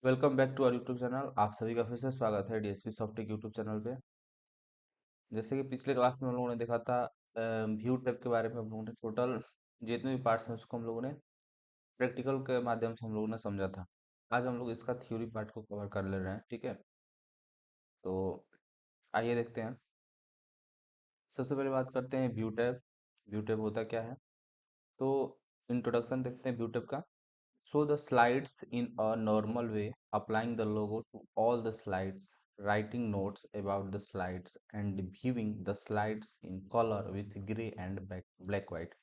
Welcome back to our YouTube channel. आप सभी का फिर से स्वागत है डीएसपी सॉफ्टटेक यूट्यूब चैनल पे। जैसे कि पिछले क्लास में हम लोगों ने देखा था व्यू टैब के बारे में। हम लोगों ने टोटल जितने भी पार्ट्स हैं उसको हम लोगों ने प्रैक्टिकल के माध्यम से हम लोगों ने समझा था। आज हम लोग इसका थ्योरी पार्ट को कवर कर ले रहे हैं, ठीक है। तो आइए देखते हैं। सबसे पहले बात करते हैं व्यू टैब। व्यू टैब होता क्या है, तो इंट्रोडक्शन देखते हैं व्यू टैब का। So the slides in a normal way, applying the logo to all the slides, writing notes about the slides, and viewing the slides in color with gray and black white.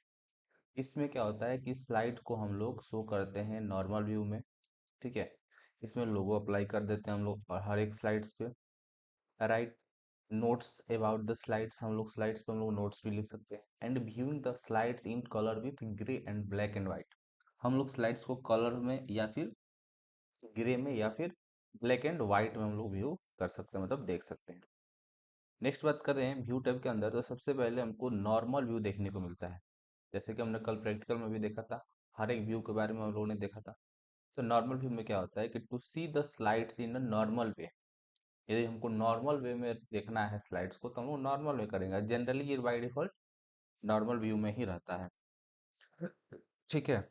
इसमें क्या होता है कि slide को हम लोग show करते हैं नॉर्मल व्यू में, ठीक है। इसमें लोगो अप्लाई कर देते हैं हम लोग और हर एक स्लाइड्स पे। Right notes about the slides, हम लोग स्लाइड्स पे हम लोग नोट्स भी लिख सकते हैं। And viewing the slides in colour with grey and black and white, हम लोग स्लाइड्स को कलर में या फिर ग्रे में या फिर ब्लैक एंड व्हाइट में हम लोग व्यू कर सकते हैं, मतलब देख सकते हैं। नेक्स्ट बात कर रहे हैं व्यू टैब के अंदर, तो सबसे पहले हमको नॉर्मल व्यू देखने को मिलता है। जैसे कि हमने कल प्रैक्टिकल में भी देखा था, हर एक व्यू के बारे में हम लोगों ने देखा था। तो नॉर्मल व्यू में क्या होता है कि to see the slides in a normal way, यदि हमको नॉर्मल वे में देखना है स्लाइड्स को तो हम लोग नॉर्मल में करेंगे। जनरली ये बाय डिफॉल्ट नॉर्मल व्यू में ही रहता है, ठीक है।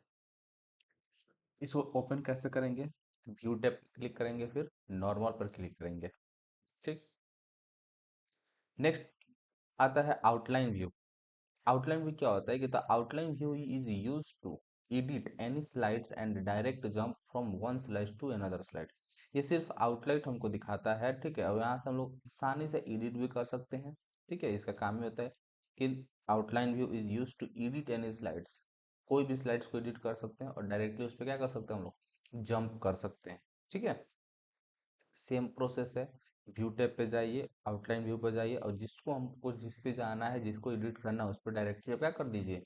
इसको ओपन कैसे करेंगे, व्यू टैब क्लिक करेंगे, फिर नॉर्मल पर क्लिक करेंगे, ठीक। नेक्स्ट आता है आउटलाइन व्यू। आउटलाइन व्यू क्या होता है कि the outline view is use to edit any slides and direct jump from one slide to another slide. ये सिर्फ आउटलाइन हमको दिखाता है, ठीक है, और यहाँ से हम लोग आसानी से एडिट भी कर सकते हैं, ठीक है। इसका काम ही होता है कि outline view is use to edit any slides, कोई भी स्लाइड्स को एडिट कर सकते हैं और डायरेक्टली उस पर क्या कर सकते हैं हम लोग, जंप कर सकते हैं, ठीक है। सेम प्रोसेस है। व्यू टैब पे जाइए, आउटलाइन व्यू पे जाइए और जिसको हमको जिस पे जाना है, जिसको एडिट करना है उस पर डायरेक्टली क्या कर दीजिए,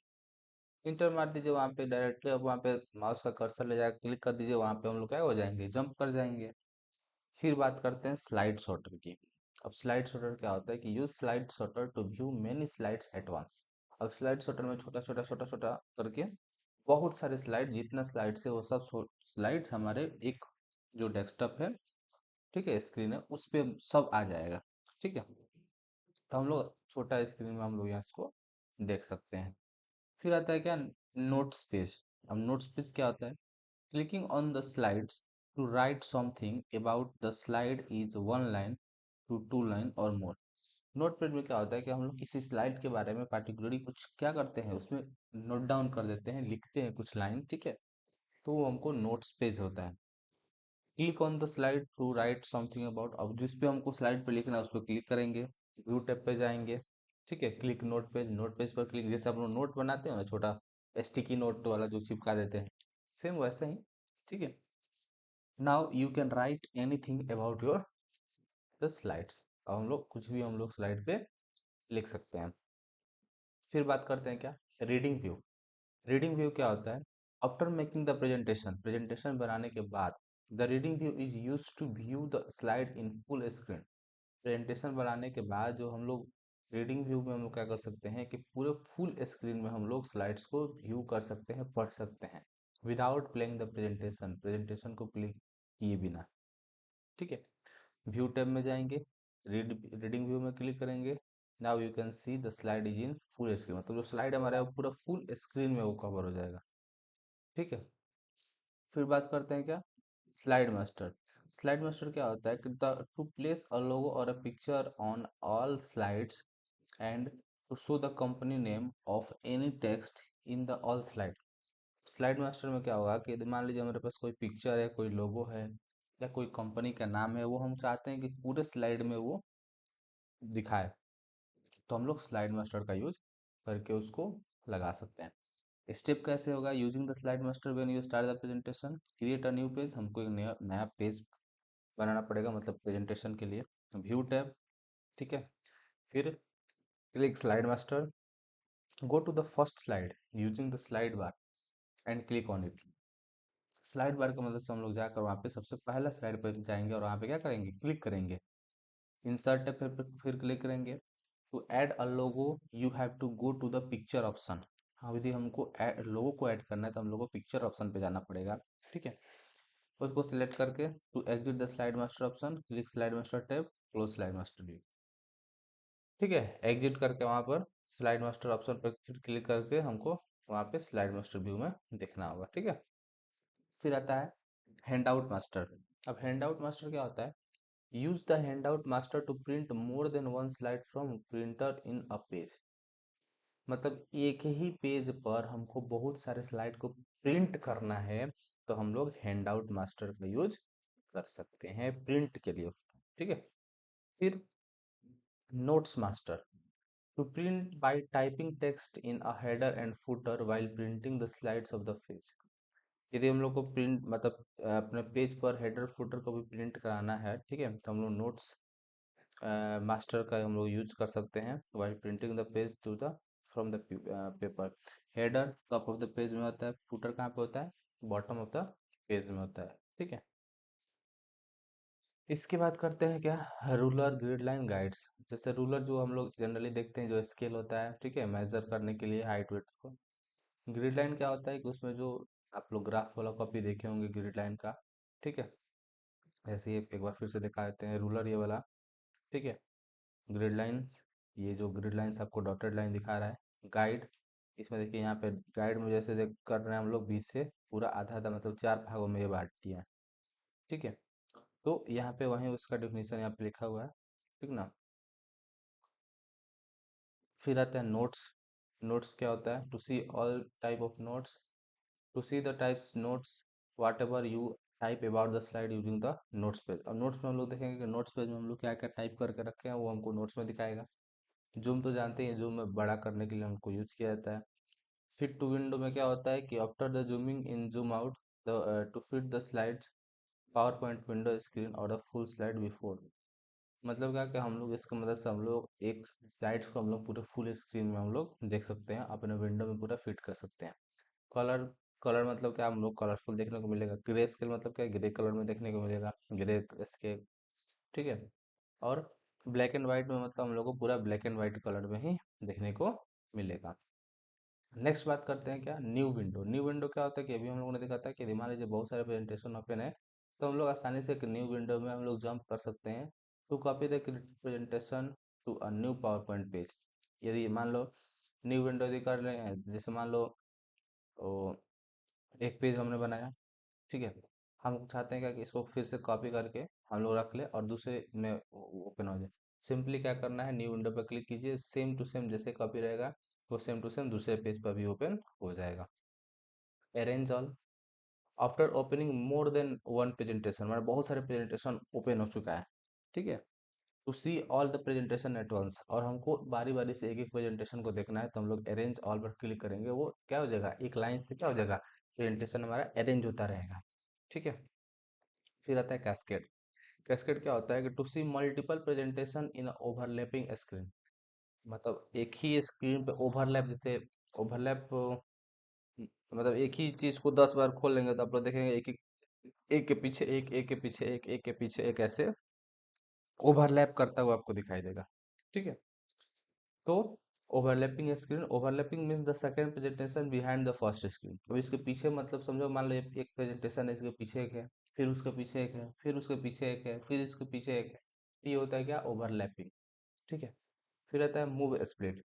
इंटर मार दीजिए। वहाँ पे डायरेक्टली अब वहाँ पे माउस का कर्सर ले जाकर क्लिक कर दीजिए, वहाँ पे हम लोग क्या हो जाएंगे, जंप कर जाएंगे। फिर बात करते हैं स्लाइड सॉर्टर की। अब स्लाइड सॉर्टर क्या होता है कि use slide sorter to view many slides at once. अब स्लाइड सॉर्टर में छोटा छोटा छोटा छोटा करके बहुत सारे स्लाइड, जितना स्लाइड्स है वो सब स्लाइड्स हमारे एक जो डेस्कटॉप है, ठीक है, स्क्रीन है, उस पे सब आ जाएगा, ठीक है। तो हम लोग छोटा स्क्रीन में हम लोग यहाँ इसको देख सकते हैं। फिर आता है क्या, नोट्स पेज। अब नोट्स पेज क्या होता है, clicking on the slides to write something about the slide is one line to two line और मोर। नोट पेज में क्या होता है कि हम लोग किसी स्लाइड के बारे में पार्टिकुलरली कुछ क्या करते हैं, उसमें नोट डाउन कर देते हैं, लिखते हैं कुछ लाइन, ठीक है। तो वो हमको नोट्स पेज होता है। Click on the slide to write something about, अब जिस पे हमको स्लाइड पे लिखना है उस पर क्लिक करेंगे, व्यू टैब पे जाएंगे, ठीक है। Click note page, note page पर क्लिक, जैसे आप लोग नोट बनाते हो ना छोटा स्टिकी नोट वाला जो चिपका देते हैं, सेम वैसा ही, ठीक है। Now you can write anything about your the slides. अब हम लोग कुछ भी हम लोग स्लाइड पे लिख सकते हैं। फिर बात करते हैं क्या, रीडिंग व्यू। रीडिंग व्यू क्या होता है, after making the presentation, presentation बनाने के बाद the reading view is use to view the slide in full screen. Presentation बनाने के बाद जो हम लोग रीडिंग व्यू में हम लोग क्या कर सकते हैं कि पूरे फुल स्क्रीन में हम लोग स्लाइड्स को व्यू कर सकते हैं, पढ़ सकते हैं, without playing the presentation, presentation को प्ले किए बिना, ठीक है। व्यू टैब में जाएंगे, रीडिंग व्यू में क्लिक करेंगे। Now you can see the slide is in full screen, मतलब जो स्लाइड हमारा है वो पूरा फुल स्क्रीन में वो कवर हो जाएगा, ठीक है। फिर बात करते हैं क्या, स्लाइड मास्टर। स्लाइड मास्टर क्या होता है कि टू प्लेस अ लोगो और a picture on all slides and to show the company name of any text in the all slide. Slide master में क्या होगा कि यदि मान लीजिए हमारे पास कोई पिक्चर है, कोई लोगो है या कोई कंपनी का नाम है, वो हम चाहते हैं कि पूरे स्लाइड में वो दिखाए, तो हम लोग स्लाइड मास्टर का यूज करके उसको लगा सकते हैं। स्टेप कैसे होगा, using the slide master when you start the presentation, create a new page, हमको एक नया नया पेज बनाना पड़ेगा, मतलब प्रेजेंटेशन के लिए। व्यू टैब, ठीक है। फिर click slide master, go to the first slide using the slide bar and click on it. Slide bar की मदद से हम लोग जाकर वहाँ पे सबसे पहला स्लाइड पर जाएंगे और वहाँ पे क्या करेंगे, क्लिक करेंगे। इंसर्ट है, फिर क्लिक करेंगे। To add a logo you have to go to the picture option. हाँ, यदि हमको लोगो को ऐड करना है तो हम लोग को पिक्चर ऑप्शन पे जाना पड़ेगा, ठीक है। उसको सिलेक्ट करके to exit the slide master option click slide master tab close slide master view. ठीक है, एग्जिट करके वहां पर स्लाइड मास्टर ऑप्शन पर क्लिक करके हमको वहां पे स्लाइड मास्टर व्यू में देखना होगा। ठीक है, फिर आता है हैंड आउट मास्टर। अब हैंड आउट मास्टर क्या होता है? Use the handout master to print more than one slide from printer in a page. मतलब एक ही पेज पर हमको बहुत सारे स्लाइड को प्रिंट करना है, तो हम लोग हैंड आउट मास्टर का यूज कर सकते हैं प्रिंट के लिए। ठीक है, फिर notes master to print by typing text in a header and footer while printing the slides of the page. यदि हम लोग को प्रिंट मतलब अपने पेज पर हेडर फुटर को भी प्रिंट कराना है, ठीक है, तो हम लोग नोट्स मास्टर का हम लोग यूज कर सकते हैं while printing the page to the from the paper. Header top of the page में होता है, फुटर कहाँ पे होता है? बॉटम ऑफ द पेज में होता है। ठीक है, इसके बाद करते हैं क्या, रूलर ग्रिड लाइन गाइड्स। जैसे रूलर जो हम लोग जनरली देखते हैं, जो स्केल होता है, ठीक है, मेजर करने के लिए हाइट वेट को। ग्रिड लाइन क्या होता है कि उसमें जो आप लोग ग्राफ वाला कॉपी देखे होंगे ग्रिड लाइन का, ठीक है, ऐसे ही एक बार फिर से दिखा देते हैं रूलर ये वाला। ठीक है, ग्रिड लाइंस, ये जो ग्रिड लाइंस आपको डॉटेड लाइन दिखा रहा है। गाइड, इसमें देखिए यहाँ पे गाइड में जैसे देख कर रहे हैं हम लोग, बीच से पूरा आधा आधा मतलब चार भागों में ये बांट दिया है। ठीक है, तो यहाँ पे वहीं उसका डिफिनीशन यहाँ पे लिखा हुआ है। ठीक ना, फिर आता है नोट्स। नोट्स क्या होता है? To see all type of notes, to see the types notes whatever you type about the slide using the notes page. अब नोट्स में हम लोग देखेंगे कि नोट्स पेज में हम लोग क्या क्या टाइप करके रखे हैं वो हमको नोट्स में दिखाएगा। जूम तो जानते हैं, जूम में बड़ा करने के लिए हमको यूज किया जाता है। फिट टू विंडो में क्या होता है कि after the zooming in zoom out to fit the slides PowerPoint window screen और द फुल स्लाइड बिफोर। मतलब क्या कि हम लोग इसकी मदद से हम लोग एक स्लाइड्स को हम लोग पूरे फुल स्क्रीन में हम लोग देख सकते हैं, अपने विंडो में पूरा फिट कर सकते हैं। कलर, कलर मतलब क्या, हम लोग कलरफुल देखने को मिलेगा। ग्रे स्केल मतलब क्या, ग्रे कलर में देखने को मिलेगा, ग्रे स्केल। ठीक है, और ब्लैक एंड व्हाइट में मतलब हम लोग को पूरा ब्लैक एंड व्हाइट कलर में ही देखने को मिलेगा। नेक्स्ट बात करते हैं क्या, न्यू विंडो। न्यू विंडो क्या होता है कि अभी हम लोगों ने देखा था कि मान लीजिए बहुत सारे प्रेजेंटेशन ओपन है, तो हम लोग आसानी से एक न्यू विंडो में हम लोग जंप कर सकते हैं to copy the presentation to a new PowerPoint page. यदि मान लो न्यू विंडो यदि कर रहे हैं, जैसे मान लो वो एक पेज हमने बनाया, ठीक है, हम चाहते हैं क्या कि इसको फिर से कॉपी करके हम लोग रख ले और दूसरे में ओपन हो जाए। सिंपली क्या करना है, न्यू विंडो पर क्लिक कीजिए, सेम टू सेम जैसे कॉपी रहेगा वो सेम टू सेम दूसरे पेज पर भी ओपन हो जाएगा। अरेंज ऑल, आफ्टर ओपनिंग मोर देन वन प्रेजेंटेशन, मतलब बहुत सारे प्रेजेंटेशन ओपन हो चुका है, ठीक है, to see all the presentation at once, और हमको बारी बारी से एक एक प्रेजेंटेशन को देखना है, तो हम लोग अरेंज ऑल पर क्लिक करेंगे, वो क्या हो जाएगा, एक लाइन से क्या हो जाएगा, प्रेजेंटेशन हमारा अरेंज होता रहेगा। ठीक है, फिर आता है कैस्केड। कैस्केड क्या होता है कि to see multiple presentation in overlapping screen. मतलब एक ही स्क्रीन पे ओवरलैप, जैसे ओवरलैप मतलब एक ही चीज को 10 बार खोल लेंगे तो आप लोग देखेंगे एक एक के पीछे एक के पीछे एक के पीछे एक ऐसे ओवरलैप करता हुआ आपको दिखाई देगा। ठीक है, तो overlapping screen, overlapping means the second presentation behind the first screen. अब इसके पीछे मतलब समझो, मान लो एक प्रेजेंटेशन है, इसके पीछे एक है, फिर उसके पीछे एक है, फिर उसके पीछे एक है, फिर इसके पीछे एक है, ये होता है क्या, ओवरलैपिंग। ठीक है, फिर आता है move split,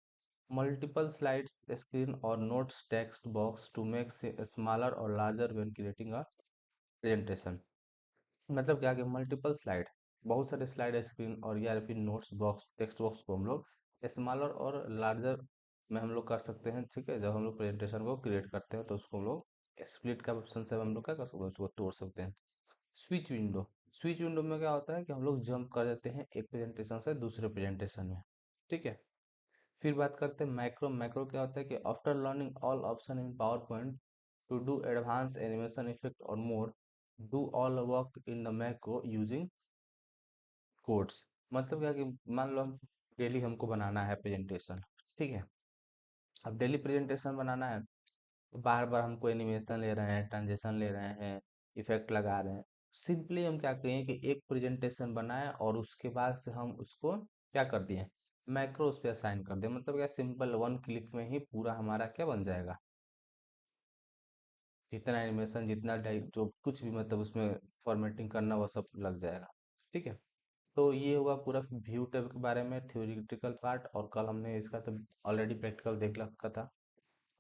multiple slides screen और notes text box to make smaller और larger when creating a presentation. मतलब क्या कि मल्टीपल स्लाइड, बहुत सारे स्लाइड स्क्रीन और या फिर नोट्स बॉक्स टेक्स्ट बॉक्स को हम लोग स्मॉलर और लार्जर में हम लोग कर सकते हैं। ठीक है, जब हम लोग प्रेजेंटेशन को क्रिएट करते हैं तो उसको हम लोग स्प्लिट का ऑप्शन से हम लोग क्या कर सकते हैं, उसको तोड़ सकते हैं। स्विच विंडो, स्विच विंडो में क्या होता है कि हम लोग जंप कर देते हैं एक प्रेजेंटेशन से दूसरे प्रेजेंटेशन में। ठीक है, फिर बात करते हैं मैक्रो। मैक्रो क्या होता है कि after learning all option in PowerPoint to do advance animation effect और more, do all work in the macro using codes. मतलब क्या कि मान लो हम डेली हमको बनाना है प्रेजेंटेशन, ठीक है, अब डेली प्रेजेंटेशन बनाना है, तो बार बार हमको एनिमेशन ले रहे हैं, ट्रांजेक्शन ले रहे हैं, इफेक्ट लगा रहे हैं। सिंपली हम क्या करें कि एक प्रेजेंटेशन बनाए और उसके बाद से हम उसको क्या कर दिए, मैक्रो उस पर असाइन कर दिए। मतलब क्या, सिंपल वन क्लिक में ही पूरा हमारा क्या बन जाएगा, जितना एनिमेशन जितना जो कुछ भी मतलब उसमें फॉर्मेटिंग करना वो सब लग जाएगा। ठीक है, तो ये होगा पूरा व्यू टैब के बारे में थ्योरेटिकल पार्ट, और कल हमने इसका तो ऑलरेडी प्रैक्टिकल देख रखा था।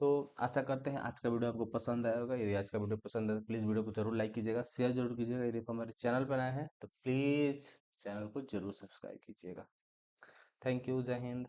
तो आशा करते हैं आज का वीडियो आपको पसंद आया होगा। यदि आज का वीडियो पसंद है तो प्लीज़ वीडियो को जरूर लाइक कीजिएगा, शेयर जरूर कीजिएगा। यदि आप हमारे चैनल पर आए हैं तो प्लीज़ चैनल को जरूर सब्सक्राइब कीजिएगा। थैंक यू, जय हिंद।